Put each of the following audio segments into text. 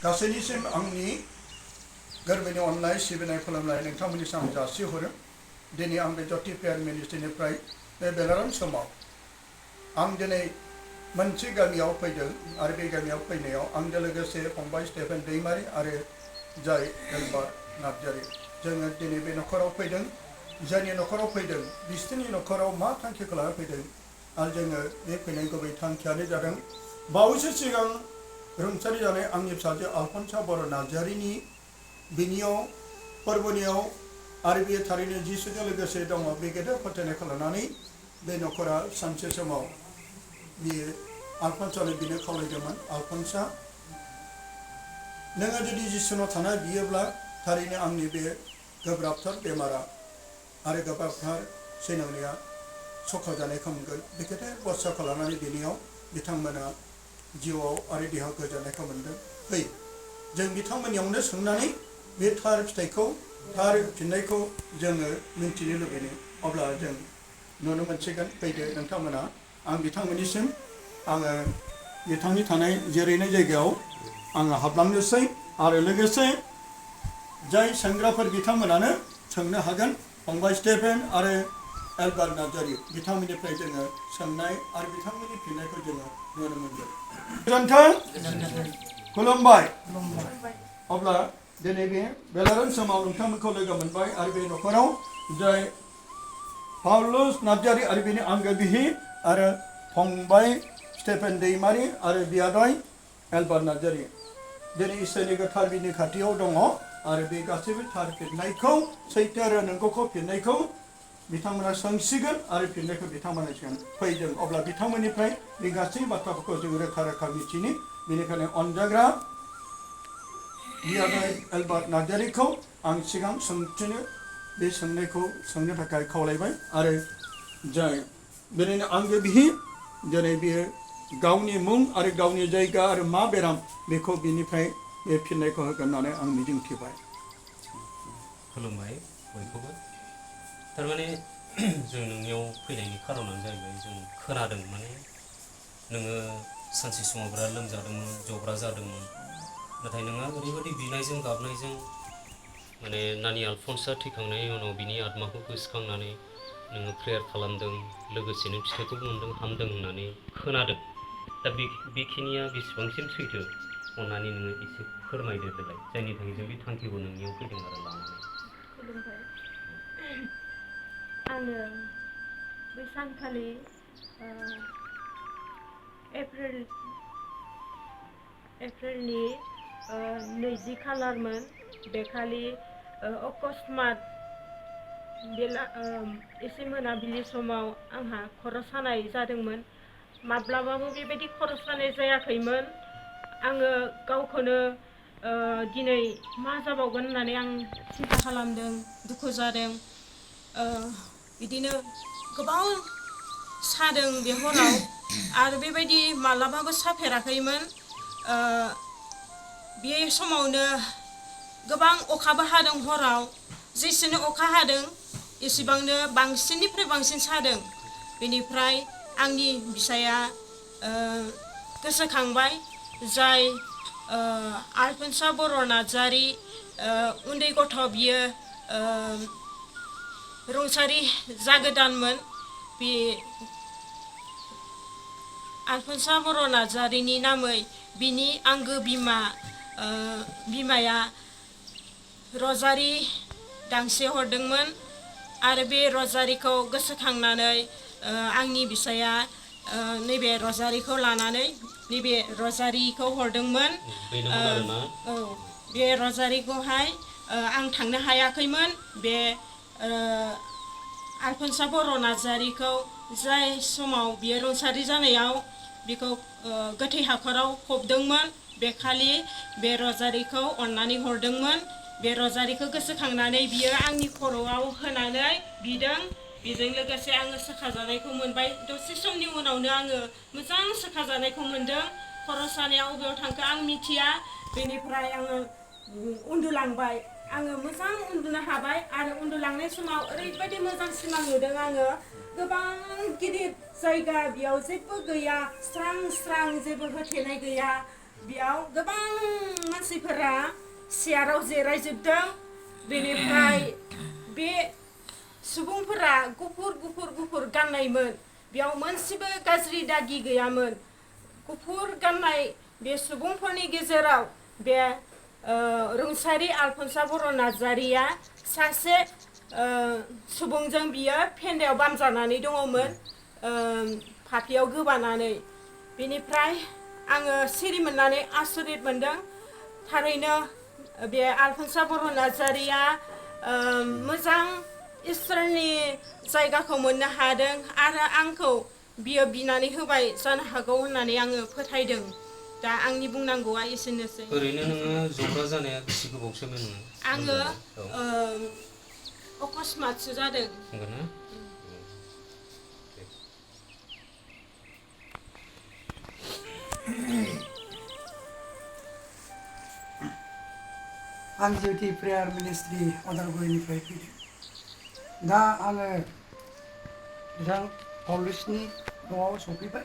गासैनिसिम आंनि गोरबोनि अननाय सिबिनाय खुलुमनाय नोंथांमोननि सायाव जासिहरो। दिनै आं बे ज्योति प्रेयार मिनिस्ट्रिनिफ्राय बे बेलाराम समाव आं दिनै मोनसे गामियाव फैदों आरो बे गामियाव फैनायाव आंजों लोगोसे फंबाय स्टेफेन दैमारि आरो जाय एलबार्ट नार्जारी जोङो दिनै बे नखराव फैदों। जायनि नखराव फैदों बिसोरनि नखराव मा थांखिखौ लाना फैदों आरो जोङो बे फैनाय गुबै थांखियानो जादों बावैसो सिगां रुंसारि जानाय आंनि फिसाजो आलफनसा बर' नार्जारीनि बिनियाव फोरबोनियाव आरो बेयो थारैनो जिसुजों लोगोसे दङ। बे गेदेर फोथायनायखौ लानानै बे नखरा सानसे समाव बियो आलफनसानो बिनो खावलायदोंमोन, आलफनसा नोङो जुदि जिसुनाव थाना बियोब्ला थारैनो आंनि बे गोब्राबथार बेमारा आरो गोब्राबथार सैनांनाया सखा जानायखौ मोनगोन। बे गेदेर बाथ्राखौ लानानै बिनियाव बिथांमोना जिउआव आरो देहा गोजोननायखौ मोनदों। फै जों बिथांमोननियावनो सोंनानै बे थार फिथाइखौ थार फिननायखौ जोङो मिन्थिनो लुबैदों। अब्ला जों नुनो मोनसिगोन। फैदो नोंथांमोना। आं बिथांमोननिसिम आङो बिथांनि थानाय जिरायनाय जायगायाव आङो हाबलांनोसै आरो लोगोसे जाय सोंग्राफोर बिथांमोनानो सोंनो हागोन। फंबाय स्टेफेन आरो एलबार्ट नार्जारी बिथांमोननिफ्राय जोङो सोंनाय आरो बिथांमोननि फिननायखौ जोङो नुनो मोनगोन। गोजोन्थों। खुलुमबाय। अब्ला दिनै बे बेलाराम समाव नोंथांमोनखौ लोगो मोनबाय आरो बे नखराव जाय पाउलुस नार्जारी आरो बेनि आंगो बिहि आरो फंबाय स्टेफेन दैमारि आरो बियादै एलबार्ट नार्जारी दिनै इसोरनि गोथार बिनि खाथियाव दङ आरो बे गासैबो थार फिननायखौ सैथो आरो नंगौखौ फिननायखौ बिथांमोना सोंसिगोन आरो फिननायखौ बिथांमोना सोंगोन। फैदों अब्ला बिथांमोननिफ्राय बे गासै बाथ्राफोरखौ जों रोखा रोखा मिथिनि। बेनिखायनो अनजाग्रा बियादै एलबार्ट नार्जारीखौ आं सिगां सोंथिनो बे सोंनायखौ सोंनो थाखाय खावलायबाय आरो जाय बिनिनो आंगो बिहि दिनै बियो गावनि मुं आरो गावनि जायगा आरो मा बेराम बेखौ बिनिफ्राय बे फिननायखौ होगोन होननानै आं मिजिंथिबाय। खुलुमबाय बयखौबो। थारमाने जों नोंनियाव फैनायनि खारनानो जाहैबाय जों खोनादों माने नोङो सानसे समाव बिराद लोमजादोंमोन, जब्रा जादोंमोन। नाथाय नोङो ओरैबायदि बिनायजों गाबनायजों माने नानि आलफनसा थैखांनायनि उनाव बिनि आत्माखौ गोसोखांनानै नोङो प्रेयार खालामदों, लोगोसेनो फिथाइखौबो मोनदों, हामदों होननानै खोनादों। दा बेखिनिया बेसेबांसिम सैथो अननानै नोङो एसे फोरमायदो देलाय, जायनि थाखाय जों बे थांखिखौ नोंनियाव फैदों आरो लानानै। खुलुमबाय। आङो बै सानखालि एप्रिलनि 20 खालारमोन। बेखालि अकस्मात एसे मोनाबिलि समाव आंहा खर' सानाय जादोंमोन। माब्लाबाबो बेबायदि खर' सानाय जायाखैमोन। आङो गावखौनो दिनै मा जाबावगोन होननानै आं सिन्था खालामदों, दुखु जादों। बिदिनो गोबां सादों बे हराव आरो बेबायदि माब्लाबाबो साफेराखैमोन। बे समावनो गोबां अखाबो हादों हराव। जेसेनो अखा हादों एसेबांनो बांसिननिफ्राय बांसिन सादों। बेनिफ्राय आंनि फिसाया गोसोखांबाय जाय आलफनसा बर' नार्जारी उन्दै गथ' बियो रुंसारि जागोदानमोन। बे आलफनसा बर' नार्जारीनि नामै बिनि आंगो बिमाया रजारि दांसे हरदोंमोन आरो बे रजारिखौ गोसोखांनानै आंनि फिसाया नैबे रजारिखौ लानानै नैबे रजारिखौ हरदोंमोन। औ, बे रजारिखौहाय आं थांनो हायाखैमोन। बे आलफनसा बर' नार्जारीखौ जाय समाव बियो रुंसारि जानायाव बिखौ गोथै हाखराव फबदोंमोन, बेखालि बे रजारिखौ अननानै हरदोंमोन। बे रजारिखौ गोसोखांनानै बियो आंनि खर'आव होनानै बिदों। बेजों लोगोसे आङो सोखाजानायखौ मोनबाय। दसे समनि उनावनो आङो मोजां सोखाजानायखौ मोनदों। खर' सानाया बबेयाव थांखो आं मिथिया। बेनिफ्राय आङो उन्दुलांबाय। आङो मोजां उन्दुनो हाबाय आरो उन्दुलांनाय समाव ओरैबायदि मोजां सिमां नुदों आङो। गोबां गिदिर जायगा, बेयाव जेबो गैया, स्रां स्रां, जेबो होथेनाय गैया। बेयाव गोबां मानसिफोरा सियाराव जिरायजोबदों। बेनिफ्राय बे सुबुंफोरा गुफुर गाननायमोन। बेयाव मोनसेबो गाज्रि दागि गैयामोन। गुफुर गाननाय बे सुबुंफोरनि गेजेराव बे रुंसारि आलफनसा बर' नार्जारिया सासे सुबुंजों बियो फेन्दायाव बामजानानै दङमोन, फाफ्लियाव गोबानानै। बेनिफ्राय आङो सिरि मोननानै आसरित मोनदों। थारैनो बे आलफनसा बर' नार्जारिया मोजां इसोरनि जायगाखौ मोननो हादों आरो आंखौ बियो बिनानै होबाय जानो हागौ होननानै आङो फोथायदों। दा आंनि बुंनांगौआ एसेनोसै। ओरैनो नोङो जब्रा जानाया बेसे गोबावसोमोन नोङो? आङो अकस्मातसो जादों। नंगौ ना? आं जिउथि प्रेयार मिनिस्ट्रि अदालगुरिनिफ्राय फैदों। दा आङो बिथां पाउलुसनि न'आव सफैबाय।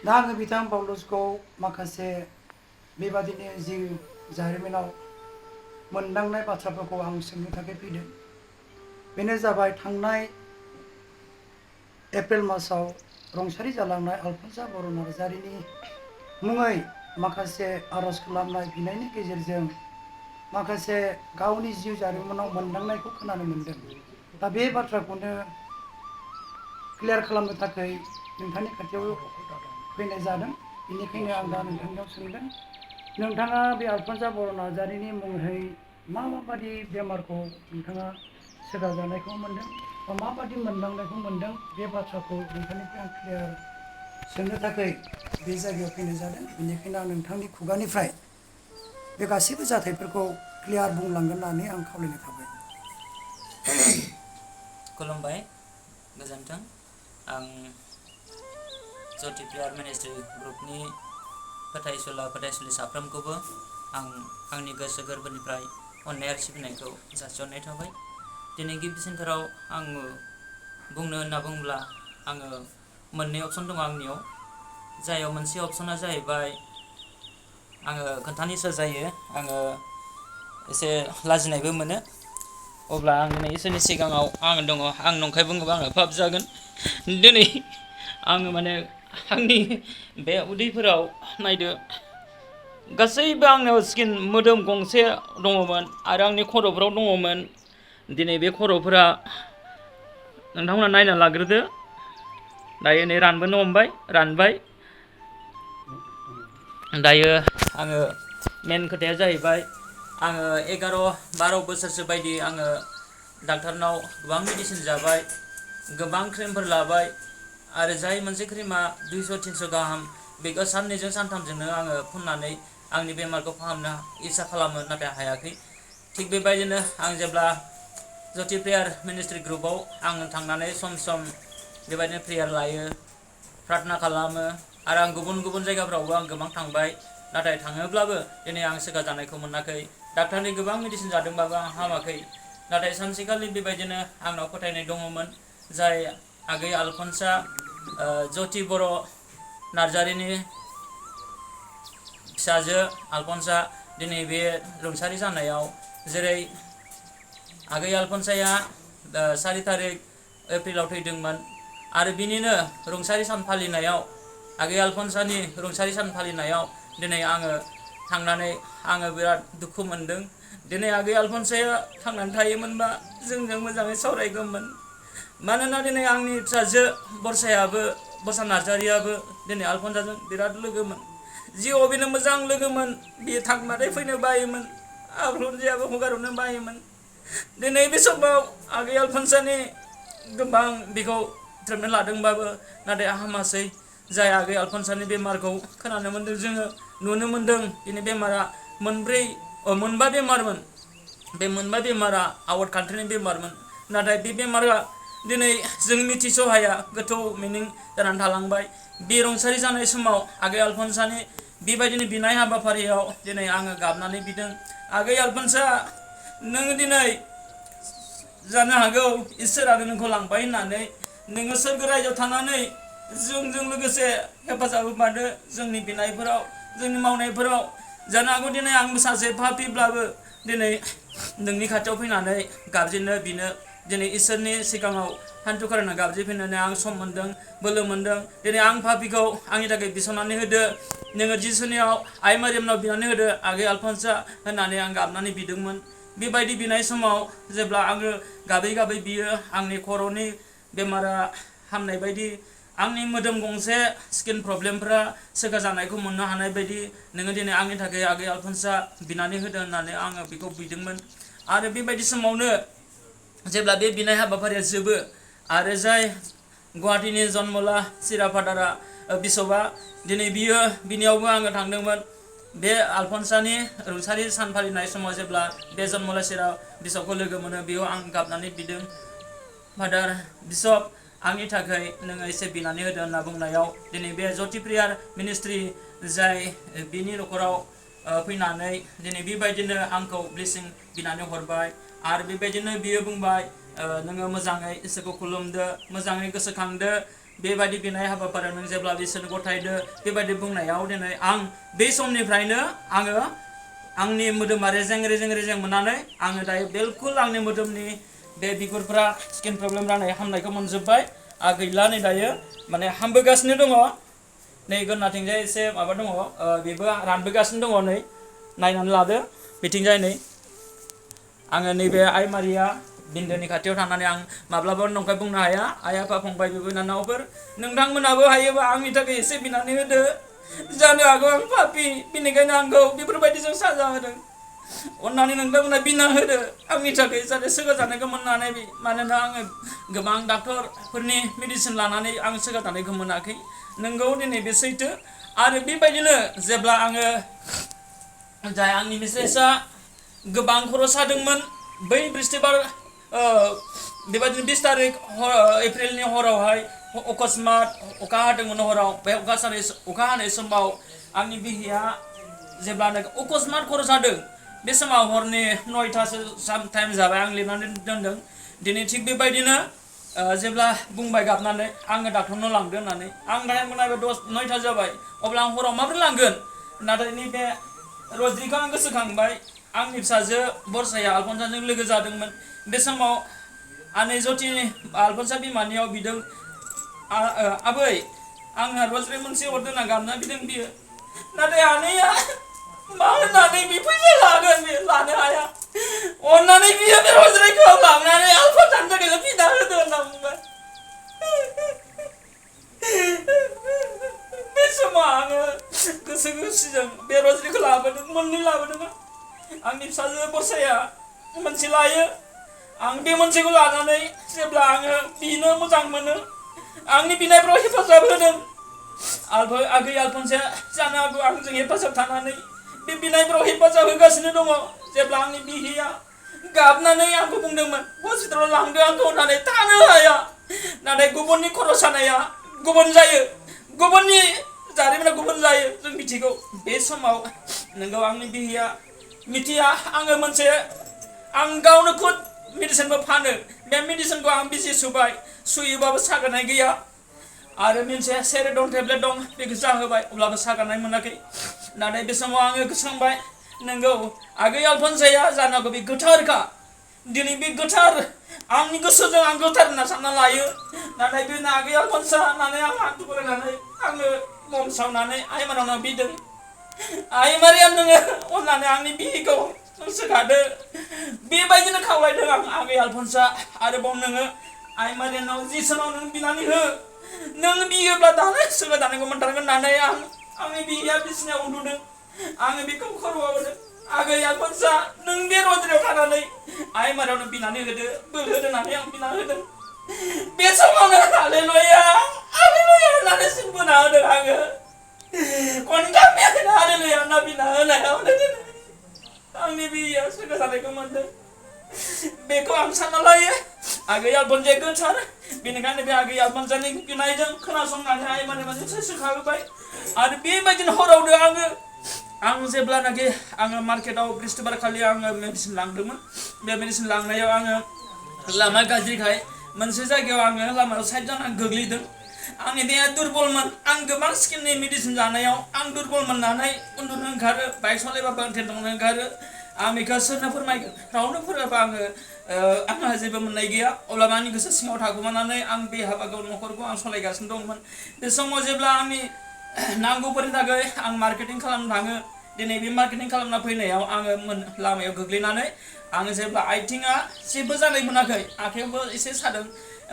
दा आङो बिथां पाउलुसखौ माखासे बेबादिनो जिउ जारिमिनाव मोनदांनाय बाथ्राफोरखौ आं सोंनो थाखाय फैदों। बेनो जाबाय थांनाय एप्रिल मासाव रुंसारि जालांनाय आलफनसा बर' नार्जारिनि मुङै माखासे आर'ज खालामनाय बिनायनि गेजेरजों माखासे गावनि जिउ जारिमिनाव मोनदांनायखौ खोनानो मोनदों। दा बे बाथ्राखौनो क्लियार खालामनो थाखाय नोंथांनि खाथियाव फैनाय जादों। बेनिखायनो आं दा नोंथांनियाव सोंदों, नोंथाङा बे आलफनसा बर' नार्जारिनि मुङै माबादि बेमारखौ नोंथाङा सोखाजानायखौ मोनदों बा माबादि मोनदांनायखौ मोनदों, बे बाथ्राखौ नोंथांनिफ्राय आं क्लियार सोंनो थाखाय बे जायगायाव फैनाय जादों। बेनिखायनो आं नोंथांनि खुगानिफ्राय बे गासैबो जाथायफोरखौ क्लियार बुंलांगोन होननानै आं खावलायनाय थाबाय। खुलुमबाय, गोजोन्थों। आं ज्योति प्रेयार मिनिस्ट्रि ग्रुपनि फोथायसुला साफ्रोमखौबो आं आंनि गोसो गोरबोनिफ्राय अननाय आरो सिबिनायखौ जासिहरनाय थाबाय। दिनै गिबिसिनथाराव आङो बुंनो होनना बुङोब्ला आङो मोननै अपसन दङ आंनियाव। जायाव मोनसे अपसना जाहैबाय आङो खोन्थानोसो जायो, आङो एसे लाजिनायबो मोनो। अब्ला आं दिनै इसोरनि सिगाङाव आं दङ, आं नंखाय बुङोबा आङो पाप जागोन। दिनै आङो माने आंनि बे उदैफोराव नायदो, गासैबो आंनाव स्किन मोदोम गंसे दङमोन आरो आंनि खर'फोराव दङमोन। दिनै बे खर'फोरा नोंथांमोना नायना लाग्रोदो। दायो नै रानबोनो हमबाय, रानबाय। दायो आङो मेन खोथाया जाहैबाय आङो 11-12 बोसोरसो बायदि आङो डाक्टारनाव गोबां मेडिसिन जाबाय, गोबां क्रिमफोर लाबाय आरो जाय मोनसे क्रिमा 200-300 गाहाम, बेखौ साननैजों सानथामजोंनो आङो फुननानै आंनि बेमारखौ फाहामनो इसा खालामो, नाथाय हायाखै। थिग बेबायदिनो आं जेब्ला ज्योति प्रेयार मिनिस्ट्रि ग्रुपआव आं थांनानै सम सम बेबायदिनो प्रेयार लायो, प्रार्थना खालामो आरो आं गुबुन गुबुन जायगाफ्रावबो आं गोबां थांबाय। नाथाय थाङोब्लाबो दिनै आं सोखाजानायखौ मोनाखै। डाक्टारनि गोबां मेडिसिन जादोंबाबो आं हामाखै। नाथाय सानसेखालि बेबायदिनो आंनाव फोथायनाय दङमोन, जाय आगै आलफनसा ज्योति बर' नार्जारिनि फिसाजो आलफनसा दिनै बे रुंसारि जानायाव, जेरै आगै आलफनसाया 4 तारिख एप्रिलाव थैदोंमोन आरो बिनिनो रुंसारि सान फालिनायाव, आगै आलफनसानि रुंसारि सान फालिनायाव दिनै आङो थांनानै आङो बिराद दुखु मोनदों। दिनै आगै आलफनसाया थांनानै थायोमोनबा जोंजों मोजाङै सावरायगौमोन। मानोना दिनै आंनि फिसाजो बर्षा नार्जारियाबो दिनै आलफनसाजों बिराद लोगोमोन। जिउआव बेनो मोजां लोगोमोन। बियो थांबाथाय फैनो बायोमोन, आलफनसायाबो हगारहरनो बायोमोन। दिनै बे समाव आगै आलफनसानि गोबां बेखौ ट्रिटमेन्ट लादोंबाबो नाथाय हामासै। जाय आगै आलफनसानि बेमारखौ खोनानो मोन्दों जोङो नुनो मोन्दों दिनै बेमारा मोनबा बेमारमोन। बे मोनबा बेमारा आउट कान्ट्रिनि बेमारमोन, नाथाय बे बेमारा दिनै जों मिथिस' हाया गोथौ मिनिं जानानै थालांबाय। बे रुंसारि जानाय समाव आगै आलफनसानि बेबायदिनो बिनाय हाबाफारियाव दिनै आङो गाबनानै बिदों, आगै आलफनसा नों दिनै जानो हागौ इसोरानो नोंखौ लांबाय होननानै नोङो सोरगो रायजोआव थानानै जोंजों लोगोसे हेफाजाब होफादो जोंनि बिनायफोराव, जोंनि मावनायफोराव। जानो हागौ दिनै आंबो सासे पापीब्लाबो दिनै नोंनि खाथियाव फैनानै गाबज्रिनो बिनो दिनै इसोरनि सिगाङाव हान्थु खरायना गाबज्रिफैनानै आं सम मोन्दों, बोलो मोन्दों। दिनै आं पापीखौ आंनि थाखाय बिस'नानै होदो, नोङो जिसुनियाव आइ मारियामनाव बिनानै होदो आगै आलफनसा होननानै आं गाबनानै बिदोंमोन। बेबायदि बिनाय समाव जेब्ला आङो गाबै गाबै बियो, आंनि खर'नि बेमारा हामनाय बायदि, आंनि मोदोम गंसे स्किन प्रब्लेमफ्रा सोखा जानायखौ मोननो हानाय बायदि नोङो दिनै आंनि थाखाय आगै आलफनसा बिनानै होदो होननानै आङो बेखौ बिदोंमोन। आरो बेबायदि समावनो जेब्ला बे बिनाय हाबाफारिया जोबो आरो जाय गुवाहाटीनि जन्मला सिराफादारा बिशपआ दिनै बिनियावबो आङो थांदोंमोन। बे आलफनसानि रुंसारि सान फालिनाय समाव जेब्ला बे जन्मला सिरा बिशपखौ लोगो मोनो, बेयाव आं गाबनानै बिदों, फादार बिशप आंनि थाखाय नोङो एसे बिनानै होदो होनना बुंनायाव दिनै बे ज्योति प्रेयार मिनिस्ट्रि जाय बिनि न'खराव फैनानै दिनै बेबायदिनो आंखौ ब्लेसिं बिनानै हरबाय। आरो बेबायदिनो बियो बुंबाय नोङो मोजाङै इसोरखौ खुलुमदो, मोजाङै गोसोखांदो, बेबायदि बिनाय हाबाफारियाव नों जेब्लाबो इसोरनो गथायदो। बेबायदि बुंनायाव दिनै आं बे समनिफ्रायनो आङो आंनि मोदोमा रेजें मोननानै आङो दायो बिलकुल आंनि मोदोमनि बे बिगुरफ्रा स्किन प्रब्लेम जानाय हामनायखौ मोनजोब्बाय। गैला नै दायो माने हामबोगासिनो दङ। नै गोदोनाथिंजाय एसे माबा दङ, बेबो रानबोगासिनो दङ। नै नायनानै लादो बिथिंजाय नै आङो नैबे आइ मारिया बिन्दोनि खाथियाव थानानै आं माब्लाबाबो नंखाय बुंनो हाया। आइ आफा फंबाय बिब' बिनानावफोर नोंथांमोनाबो हायोबा आंनि थाखाय एसे बिनानै होदो। जानो हागौ आं पापी, बेनिखायनो आंखौ बेफोरबायदिजों साजा होदों। अन्नानै नोंथांमोना बिना होदो आंनि थाखाय जाहाथे सोगा जानायखौ मोननो हानाय। मानोना आङो गोबां डाक्टरफोरनि मेडिसिन लानानै आं सोगा जानायखौ मोनाखै। नोंगौ दिनै बे सैथो। आरो बेबायदिनो जेब्ला आङो जाय आंनि मिसेसआ गोबां खर' सादोंमोन, बै बृहस्पतिबार बेबायदिनो 20 तारिख एप्रिलनि हरावहाय अकस्मात अखा हादोंमोन हराव। बे अखा हानाय समाव आंनि बिहिया जेब्लानो अकस्मात खर' सादों, बे समाव हरनि 9थासो टाइम जाबाय आं लिरनानै दोनदों। दिनै थिग बेबायदिनो जेब्ला बुंबाय गाबनानै आङो डाक्टरनाव लांदो होननानै, आं टाइमखौ नायबाय 9था जाबाय, अब्ला आं हराव माबोरै लांगोन। नाथाय नैबे रज्रिखौ आं गोसोखांबाय, आंनि फिसाजो बरसाया आलफनसाजों लोगो जादोंमोन। बे समाव आनै ज्योति आलफनसा बिमानियाव बिदों, आबै आंहा रज्रि मोनसे हरदो होनना गाबना बिदों बियो। नाथाय आनैया मा होननानै बे फैसा लागोन, बे लानो हाया। अन्नानै बियो बे रज्रिखौ लांनानै आलफनसानि थाखायल' बिना होदो होनना बुंबाय। बे समाव आङो गोसो खुसिजों बे रज्रिखौ लाबोदों, मोननै लाबोदों। आंनि फिसाजो बरसाया मोनसे लायो, आं बे मोनसेखौ लानानै जेब्ला आङो बिनो मोजां मोनो, आंनि बिनायफ्राव हेफाजाब होदों। आगै आलफनसाया जानो हागौ आंजों हेफाजाब थानानै बे बिनायफ्राव हेफाजाब होगासिनो दङ। जेब्ला आंनि बिहिया गाबनानै आंखौ बुंदोंमोन हस्पिटालाव लांदो आंखौ होननानै, थानो हाया। नाथाय गुबुननि खर' सानाया गुबुन जायो, गुबुननि जारिमिना गुबुन जायो, जों मिथिगौ। बे समाव नोंगौ आंनि बिहिया मिथिया, आङो मोनसे आं गावनो खुद मेडिसिनबो फानो। बे मेडिसिनखौ आं बिजि सुबाय, सुयोबाबो सागानाय गैया। आरो मोनसे सेरेडन टेब्लेट दं, बेखौ जाहोबाय, अब्लाबो सागानाय मोनाखै। नाथाय बे समाव आङो गोसोखांबाय, नोंगौ आगै आलफनसाया जानो हागौ बे गोथारखा। दिनै बे गोथार, आंनि गोसोजों आं गोथार होनना सानना लायो। नाथाय बे आगै आलफनसा होननानै आं हान्थु खरायनानै आङो मम सावनानै आइ मारियामनाव बिदों। आइ मारियाम नोङो अननानै आंनि बिहिखौ सोखादो। बेबायदिनो खावलायदों आं आगै आलफनसा। आरोबाव नोङो आइ मारियामनाव जिसुनाव नों बिनानै हो, नों बियोब्ला दानो सोगा जानायखौ मोनथारगोन होननानै आंनि बिहिया बिसिनायाव उन्दुदों। आङो बेखौ खर'आव होदों, आगै आलफनसा नों बे रज्रियाव थानानै आइ मारियामनो बिनानै होदो, बोर होदो होननानै आं बिना होदों। बे समावनो हालेलुया हालेलुया होननानै सिम बोना होदों आङो। खनथाम हालेलुया होनना बिना होनायावनो दिनै आंनि बिया सोरगो जानायखौ मोनदों बेखौ आं सानना लायो आगै आलबनजाया गोथार बेनिखायनो बे आगै आलबनजानि बिनायजों खोनासंनानै आइ माने सोखाबोबाय आरो बेबायदिनो हरावनो आं जेब्लानाखि आङो मार्केटाव बृहस्पतिबार खालि आङो मेडिसिन लांदोंमोन बे मेडिसिन लांनायाव आङो लामा गाज्रिखाय मोनसे जायगायाव आङो लामायाव साइड जानानै गोग्लैदों आंनि देहाया दुरबलमोन आं गोबां स्किननि मेडिसिन जानायाव आं दुरबल मोननानै उन्दुनो ओंखारो बाइक सालायबाबो आं टेनसननो ओंखारो आं बेखौ सोरनो फोरमायगोन रावनो फोरमायबा आंहा जेबो मोननाय गैया अब्लाबो आंनि गोसो सिङाव थाखुमानानै आं बे हाबाखौ न'खरखौ आं सालायगासिनो दंमोन बे समाव जेब्ला आंनि नांगौफोरनि थाखाय आं मार्केटिं खालामनो थाङो दिनै बे मार्केटिं खालामना फैनायाव आङो लामायाव गोग्लैनानै आङो जेब्ला आथिङा जेबो जानाय मोनाखै आखायावबो एसे सादों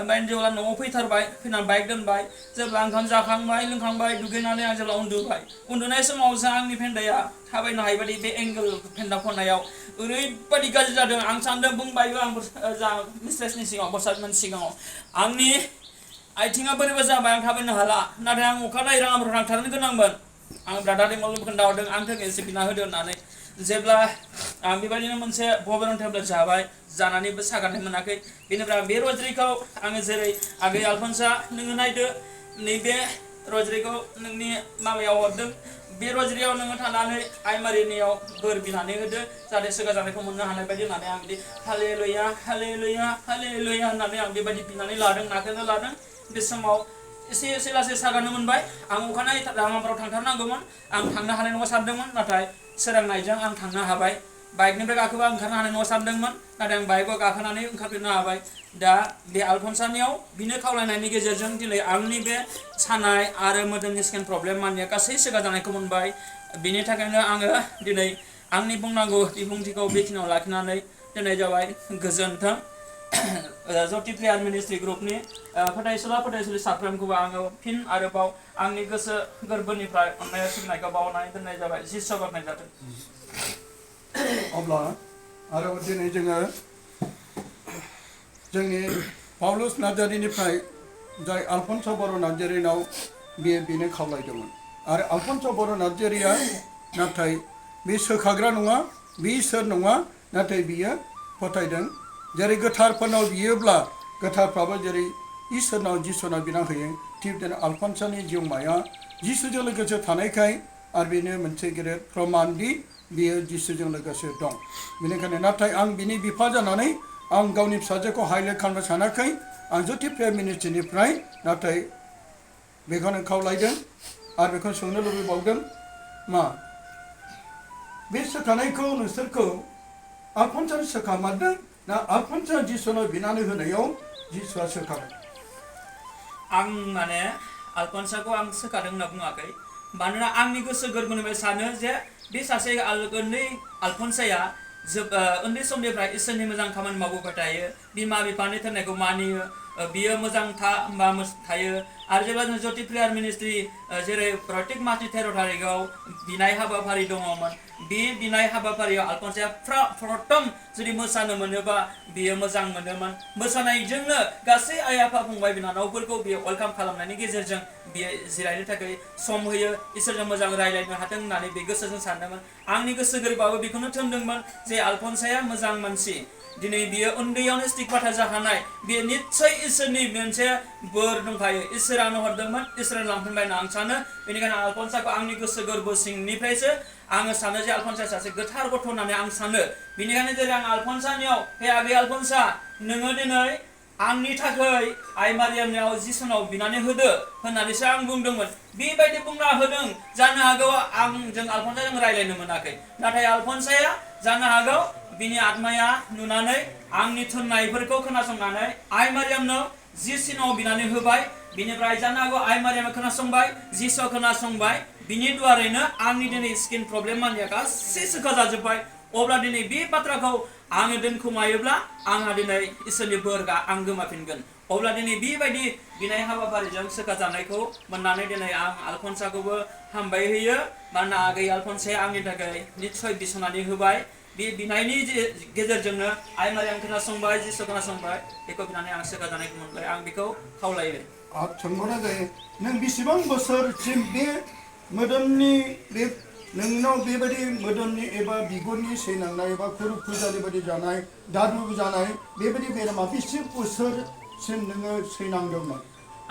ओमफ्राय जेब्ला न'आव फैथारबाय फैनानै बाइक दोनबाय जेब्ला ओंखाम जाखांबाय लोंखांबाय दुगैनानै आं जेब्ला उन्दुबाय उन्दुनाय समावसो आंनि फेन्दाया थाबायनो हायि बायदि बे एंगल फेन्दा खनायाव ओरैबायदि गाज्रि जादों आं सानदों बुंबायबो आं जा मिस्ट्रेसनि सिगाङाव बरसादमोन सिगाङाव आंनि आथिङा बोरैबा जाबाय आं थाबायनो हाला नाथाय आं अखानायै राङाफोराव थांथारनो गोनांमोन आं ब्रादार इमलबो खोन्थाहरदों आंखौ एसे बिना होदो होननानै जेब्ला आं बेबायदिनो मोनसे बबेरन टेब्लेट जाबाय जानानैबो सागारनाय मोनाखै बेनिफ्राय बे रजरीखौ आङो जेरै आगै आलफनसा नोङो नायदो नैबे रजरीखौ नोंनि माबायाव हरदों बे रजरीयाव नोङो थानानै आइ मारिनियाव बोर बिनानै होदो जाहाथे सोगा जानायखौ मोननो हानाय बायदि होननानै आं बिदि हालेलुया हालेलुया हालेलुया होननानै आं बेबायदि बिनानै लादों नाखोनो लादों बे समाव एसे लासै सागारनो मोनबाय आं अखानायै राङाफोराव थांथारनांगौमोन आं थांनो हानाय नङा सानदोंमोन नाथाय सोरांनायजों आं थांनो हाबाय बाइकनिफ्राय गाखोबा ओंखारनो हानाय नङा सानदोंमोन नाथाय आं बाइकआव गाखोनानै ओंखारफिननो हाबाय दा बे आलफनसानियाव बिनो खावलायनायनि गेजेरजों दिनै आंनि बे सानाय आरो मोदोमनि स्किन प्रब्लेम मानिया गासै सोगा जानायखौ मोनबाय बिनि थाखायनो आङो दिनै आंनि बुंनांगौ बिबुंथिखौ बेखिनियाव लाखिनानै दोननाय जाबाय गोजोन्थों ज्योति प्रेयार मिनिस्ट्रि ग्रुपनि फोथायसुलि साफ्रोमखौबो आङो फिन आरोबाव आंनि गोसो गोरबोनिफ्राय अननाय सिबिनायखौ बावनानै दोननाय जाबाय जिसु बाख्नाय जाथों अब्ला आरो दिनै जोङो जोंनि पाउलुस नार्जारिनिफ्राय जाय आलफन्स' बर' नार्जारिनाव बेनो खावलायदोंमोन आरो आलफन्स' बर' नार्जारिया नाथाय बे सोखाग्रा नङा बे इसोर नङा नाथाय बियो फोथायदों जेरै गोथारफोरनाव बियोब्ला गोथारफ्राबो जेरै इसोरनाव जिसुनाव बिना होयो थिग बिदिनो आलफन्स'नि जिउमाया जिसुजों लोगोसे थानायखाय आरो बेनो मोनसे गेदेर प्रमानदि बियो जिसुजों लोगोसे दं बेनिखायनो नाथाय आं बिनि बिफा जानानै आं गावनि फिसाजोखौ हाइलाइट खालामनो सानाखै आं ज्योति प्रेयार मिनिस्ट्रिनिफ्राय नाथाय बेखौनो खावलायदों आरो बेखौनो सोंनो लुबैबावदों मा बे सोखानायखौ नोंसोरखौ आलफन्स'आ सोखामारदों ना आलफन्स'आ जिसुनाव बिनानै होनायाव जिसुआ सोखादों आं माने आलफन्साखौ आं सोखादों होनना बुङाखै मानोना आंनि गोसो गोरबोनिफ्राय सानो जे बे सासे उन्दै आलफन्साया उन्दै समनिफ्राय इसोरनि मोजां खामानि मावबोबाय थायो बिमा बिफानि थिननायखौ मानियो बियो मोजां थायो आरो जेब्ला जों ज्योति प्रेयार मिनिस्ट्रि जेरै प्रत्येक मासनि 13 तारिखआव बिनाय हाबाफारि दङमोन बे बिनाय हाबाफारियाव आलफन्साया प्रथम जुदि मोसानो मोनोबा बियो मोजां मोनोमोन मोसानायजोंनो गासै आइ आफा फंबाय बिनानावफोरखौ बियो वेलकाम खालामनायनि गेजेरजों बियो जिरायनो थाखाय सम होयो इसोरजों मोजां रायज्लायनो हाथों होननानै बे गोसोजों सानदोंमोन आंनि गोसो गोरबोआबो बेखौनो थोनदोंमोन जे आलफन्साया मोजां मानसि दिनै बियो उन्दैयावनो स्टिगमाटा जाखानाय बियो निस्सय इसोरनि मोनसे बोर दंखायो इसोरानो हरदोंमोन इसोरानो लांफिनबाय होनना आं सानो बेनिखायनो आलफन्साखौ आंनि गोसो गोरबो सिंनिफ्रायसो आङो सानो जे आलफन्साया सासे गोथार गथ' होननानै आं सानो बेनिखायनो जेरै आं आलफन्सानियाव हे आगै आलफन्सा नोङो दिनै आंनि थाखाय आइ मारियामनियाव जिसुनाव बिनानै होदो होननानैसो आं बुंदोंमोन बेबायदि बुंना होदों जानो हागौ जों आलफन्साजों रायज्लायनो मोनाखै नाथाय आलफन्साया जानो हागौ बिनि आत्माया नुनानै आंनि थोननायफोरखौ खोनासंनानै आइ मारियामनो जिसुनाव बिनानै होबाय बिनिफ्राय जानो हागौ आइ मारियामा खोनासंबाय जिसुआ खोनासंबाय बिनि दुवारैनो आंनि दिनै स्किन प्रब्लेम मानिया गासै सोखा जाजोब्बाय अब्ला दिनै बे बाथ्राखौ आङो दोनखोमायोब्ला आंहा दिनै इसोरनि बोर आं गोमाफिनगोन अब्ला दिनै बेबायदि बिनाय हाबाफारिजों सोखा जानायखौ मोननानै दिनै आं आलफन्साखौबो हामबाय होयो मानोना आगै आलफन्साया आंनि थाखाय निस्सय बिसनानै होबाय बे बिनायनि गेजेरजोंनो आइ मारियाम खोनासंबाय जिसु खोनासंबाय बेखौ बिनानै आं सोखा जानायखौ मोनबाय आं बेखौ खावलायबाय सोंहरनाय जायो नों बेसेबां बोसोरसिम बे मोदोमनि बे नोंनाव बेबायदि मोदोमनि एबा बिगुरनि सैनांनाय एबा खुरु खुजानि बायदि जानाय दादु जानाय बेबायदि बेरामा बेसे बोसोरसिम नोङो सैनांदोंमोन?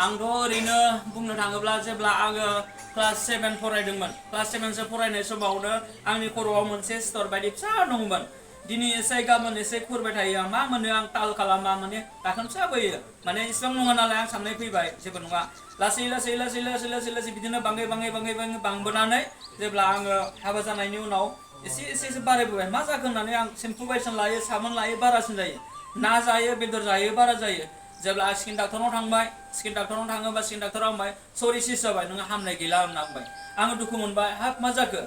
आंथ' ओरैनो बुंनो थाङोब्ला जेब्ला आङो क्लास 7 फरायदोंमोन क्लास 7सो फरायनाय समावनो आंनि खर'आव मोनसे सिथर बायदि फिसा दंमोन दिनै एसे गाबोन एसे खुरबाय थायो आं मा मोनो आं ताल खालामा माने दाखोन फिसा बोयो माने इसेबां नङा नालाय आं साननाय फैबाय जेबो नङा लासै लासै लासै लासै लासै लासै बिदिनो बाङै बाङै बाङै बाङै बांबोनानै जेब्ला आङो हाबा जानायनि उनाव एसे एसे एसे बारायबोबाय मा जाखो होननानै आं सेम्पु बायदिसिना लायो साबोन लायो बारासिन जायो ना जायो बेदर जायो बारा जायो जेब्ला स्किन डाक्टरनाव थांबाय स्किन डाक्टरनाव थाङोबा स्किन डाक्टरा बुंबाय सरि सिस जाबाय नोङो हामनाय गैला होनना बुंबाय आङो दुखु मोनबाय हाब मा जाखो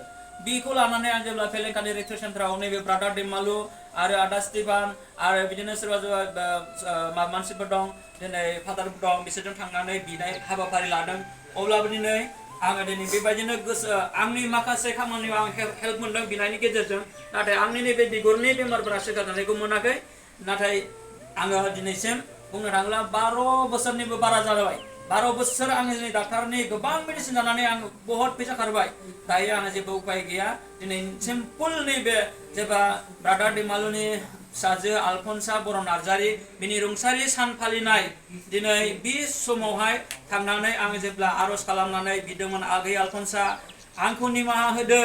बेखौ लानानै आं जेब्ला फेलेंकानि रेक्टर सेन्टाराव नैबे ब्रादार दैमालु आरो आदा स्टिफान आरो बिदिनो सोरबा सोरबा मानसिफोर दं दिनै फादारफोर दं बिसोरजों थांनानै बिनाय हाबाफारि लादों अब्लाबो दिनै आङो दिनै बेबायदिनो गोसो आंनि माखासे खामानियाव आं हेल्प मोन्दों बिनायनि गेजेरजों नाथाय आंनि नैबे बिगुरनि बेमारफोरा सोखाजानायखौ मोनाखै नाथाय आङो दिनैसिम बुंनो थाङोब्ला 12 बोसोरनिबो बारा जाबाय 12 बोसोर आङो दिनै डाक्टारनि गोबां मेडिसिन जानानै आं बहुत फैसा खारबाय दायो आङो जेबो उपाय गैया दिनै सिम्पोल नैबे जेब्ला ब्रादार दैमालुनि फिसाजो आलफनसा बर' नार्जारि बिनि रुंसारि सान फालिनाय दिनै बे समावहाय थांनानै आङो जेब्ला आर'ज खालामनानै बिदोंमोन आगै आलफनसा आंखौ निमाहा होदो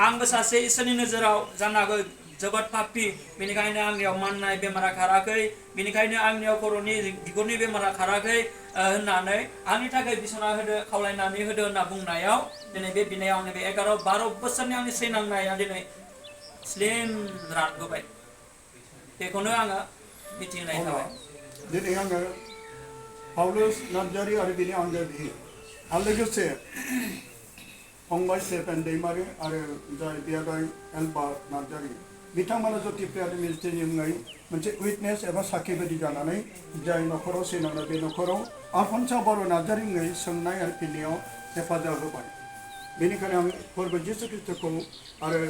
आंबो सासे इसोरनि नोजोराव जानो हागौ जोबोद पापि बेनिखायनो आंनियाव माननाय बेमारा खाराखै बेनिखायनो आंनियाव खर'नि बिगुरनि बेमारा खाराखै होननानै आंनि थाखाय बिसना होदो खावलायनानै होदो होनना बुंनायाव दिनै बे बिनायाव आंनि बे 11-12 बोसोरनि आंनि सैनांनाया दिनै स्लिम रानबोबाय बेखौनो आङो मिथिहोनाय थाबाय दिनै आङो पाउलुस नार्जारि आरो बिनि आंगो बिहि आरो लोगोसे फंबाय स्टेफेन दैमारि आरो जाय बियादाय एलबार्ट नार्जारि बिथांमोना ज्योति प्रेयार मिनिस्ट्रिनि मुङै मोनसे उइटनेस एबा साखि बायदि जानानै जाय न'खराव सैनांनाय बे न'खराव आलफनसा बर' नार्जारि मुङै सोंनाय आरो फिननायाव हेफाजाब होबाय बेनिखायनो आं फोरबो जिसु ख्रिस्ट'खौ आरो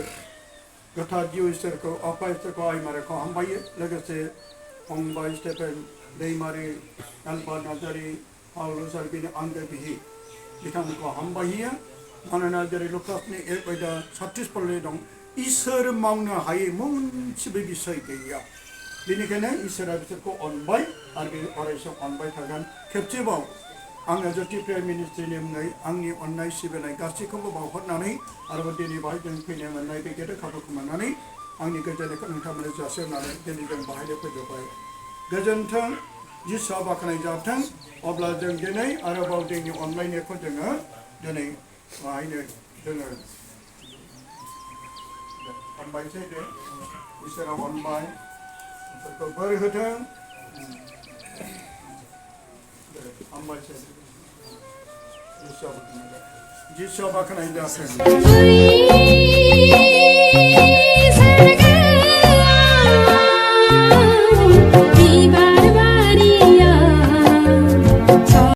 गोथार जिउ इसोरखौ आफा इसोरखौ आइ मारिखौ हामबायो लोगोसे फंबाय स्टेफेन दैमारि एलबार्ट नार्जारि पाउलुस आरो बिनि आंगो बिहि बिथांमोनखौ हामबायो मानोना जेरै लुकासनि 1:36 दं इसोर मावनो हायै मोनसेबो बिसय गैया बेनिखायनो इसोरा बिसोरखौ अनबाय आरो बे अरायसम अनबाय थागोन खेबसेबाव आङो ज्योति प्रेयार मिनिस्ट्रिनि मुङै आंनि अननाय सिबिनाय गासैखौबो बावहरनानै आरोबाव दिनै बाहाय जों फैनो मोननाय बे गेदेर खाबुखौ मोननानै आंनि गोजोननायखौ नोंथांमोननो जासिहरनानै दिनै जों बाहायनो फोजोबबाय गोजोन्थों जिसुआ बाख्नाय जाथों अब्ला जों दिनै आरोबाव जोंनि अनलायनायखौ जोङो दिनै बाहायनो जोङो अनबायसै दे इसोरा अनबाय इसोरखौ बोर होथों हामबायसै जिसुआ बाख्नाय जाथों